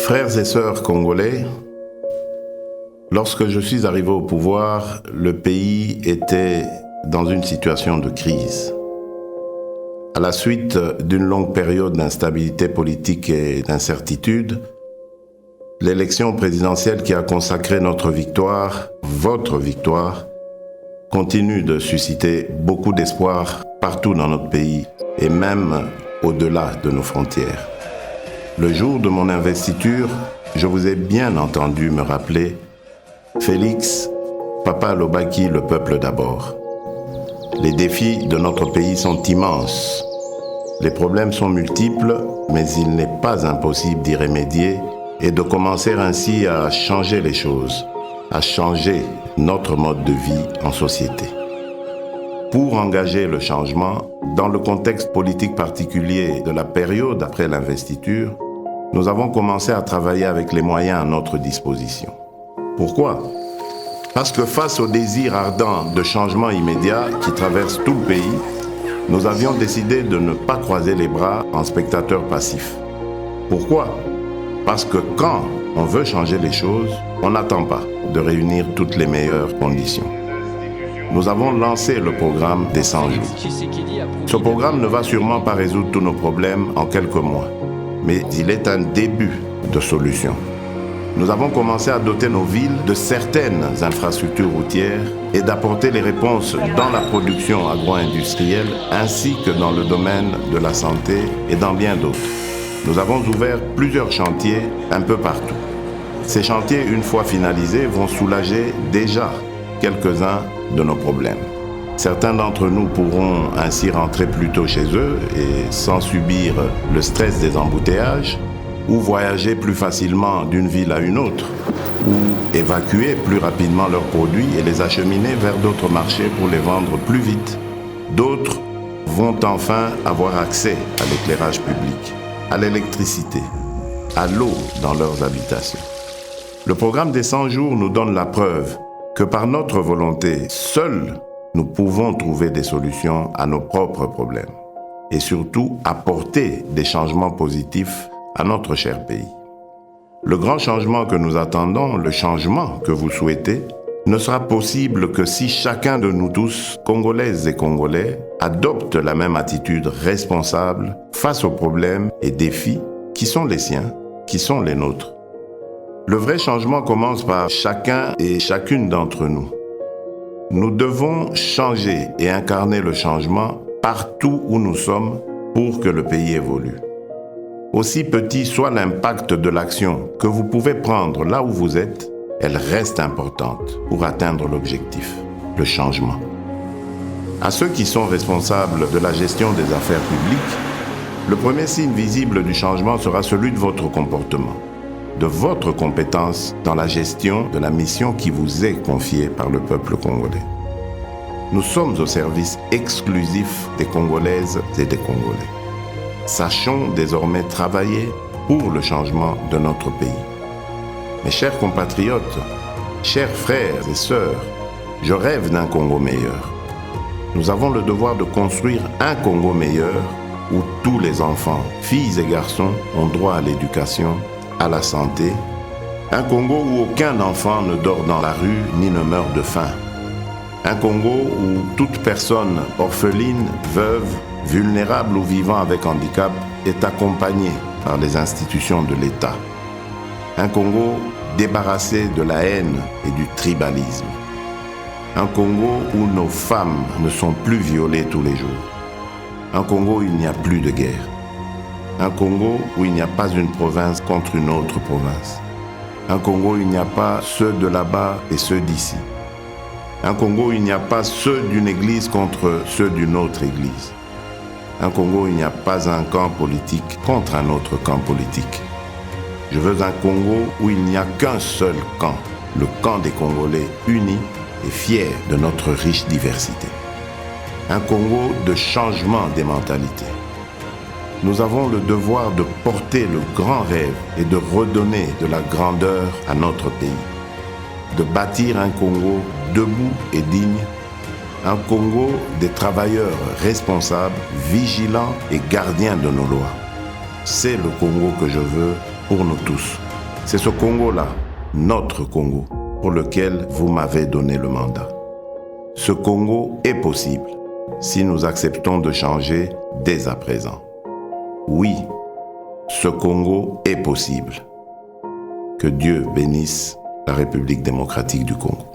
Frères et sœurs congolais, lorsque je suis arrivé au pouvoir, le pays était dans une situation de crise. À la suite d'une longue période d'instabilité politique et d'incertitude, l'élection présidentielle qui a consacré notre victoire, votre victoire, continue de susciter beaucoup d'espoir partout dans notre pays et même au-delà de nos frontières. Le jour de mon investiture, je vous ai bien entendu me rappeler « Félix, Papa alobaki, le peuple d'abord ». Les défis de notre pays sont immenses. Les problèmes sont multiples, mais il n'est pas impossible d'y remédier et de commencer ainsi à changer les choses, à changer notre mode de vie en société. Pour engager le changement, dans le contexte politique particulier de la période après l'investiture, nous avons commencé à travailler avec les moyens à notre disposition. Pourquoi ? Parce que face au désir ardent de changement immédiat qui traverse tout le pays, nous avions décidé de ne pas croiser les bras en spectateurs passifs. Pourquoi ? Parce que quand on veut changer les choses, on n'attend pas de réunir toutes les meilleures conditions. Nous avons lancé le programme des 100 jours. Ce programme ne va sûrement pas résoudre tous nos problèmes en quelques mois, mais il est un début de solution. Nous avons commencé à doter nos villes de certaines infrastructures routières et d'apporter les réponses dans la production agro-industrielle ainsi que dans le domaine de la santé et dans bien d'autres. Nous avons ouvert plusieurs chantiers un peu partout. Ces chantiers, une fois finalisés, vont soulager déjà quelques-uns de nos problèmes. Certains d'entre nous pourront ainsi rentrer plus tôt chez eux et sans subir le stress des embouteillages, ou voyager plus facilement d'une ville à une autre, ou évacuer plus rapidement leurs produits et les acheminer vers d'autres marchés pour les vendre plus vite. D'autres vont enfin avoir accès à l'éclairage public, à l'électricité, à l'eau dans leurs habitations. Le programme des 100 jours nous donne la preuve que par notre volonté, seuls nous pouvons trouver des solutions à nos propres problèmes et surtout apporter des changements positifs à notre cher pays. Le grand changement que nous attendons, le changement que vous souhaitez, ne sera possible que si chacun de nous tous, Congolaises et Congolais, adopte la même attitude responsable face aux problèmes et défis qui sont les siens, qui sont les nôtres. Le vrai changement commence par chacun et chacune d'entre nous. Nous devons changer et incarner le changement partout où nous sommes pour que le pays évolue. Aussi petit soit l'impact de l'action que vous pouvez prendre là où vous êtes, elle reste importante pour atteindre l'objectif, le changement. À ceux qui sont responsables de la gestion des affaires publiques, le premier signe visible du changement sera celui de votre comportement, de votre compétence dans la gestion de la mission qui vous est confiée par le peuple congolais. Nous sommes au service exclusif des Congolaises et des Congolais. Sachons désormais travailler pour le changement de notre pays. Mes chers compatriotes, chers frères et sœurs, je rêve d'un Congo meilleur. Nous avons le devoir de construire un Congo meilleur où tous les enfants, filles et garçons, ont droit à l'éducation, à la santé. Un Congo où aucun enfant ne dort dans la rue ni ne meurt de faim. Un Congo où toute personne orpheline, veuve, vulnérable ou vivant avec handicap est accompagnée par les institutions de l'État. Un Congo débarrassé de la haine et du tribalisme. Un Congo où nos femmes ne sont plus violées tous les jours. Un Congo où il n'y a plus de guerre. Un Congo où il n'y a pas une province contre une autre province. Un Congo où il n'y a pas ceux de là-bas et ceux d'ici. Un Congo où il n'y a pas ceux d'une église contre ceux d'une autre église. Un Congo où il n'y a pas un camp politique contre un autre camp politique. Je veux un Congo où il n'y a qu'un seul camp, le camp des Congolais unis et fiers de notre riche diversité. Un Congo de changement des mentalités. Nous avons le devoir de porter le grand rêve et de redonner de la grandeur à notre pays. De bâtir un Congo debout et digne, un Congo des travailleurs responsables, vigilants et gardiens de nos lois. C'est le Congo que je veux pour nous tous. C'est ce Congo-là, notre Congo, pour lequel vous m'avez donné le mandat. Ce Congo est possible si nous acceptons de changer dès à présent. Oui, ce Congo est possible. Que Dieu bénisse la République démocratique du Congo.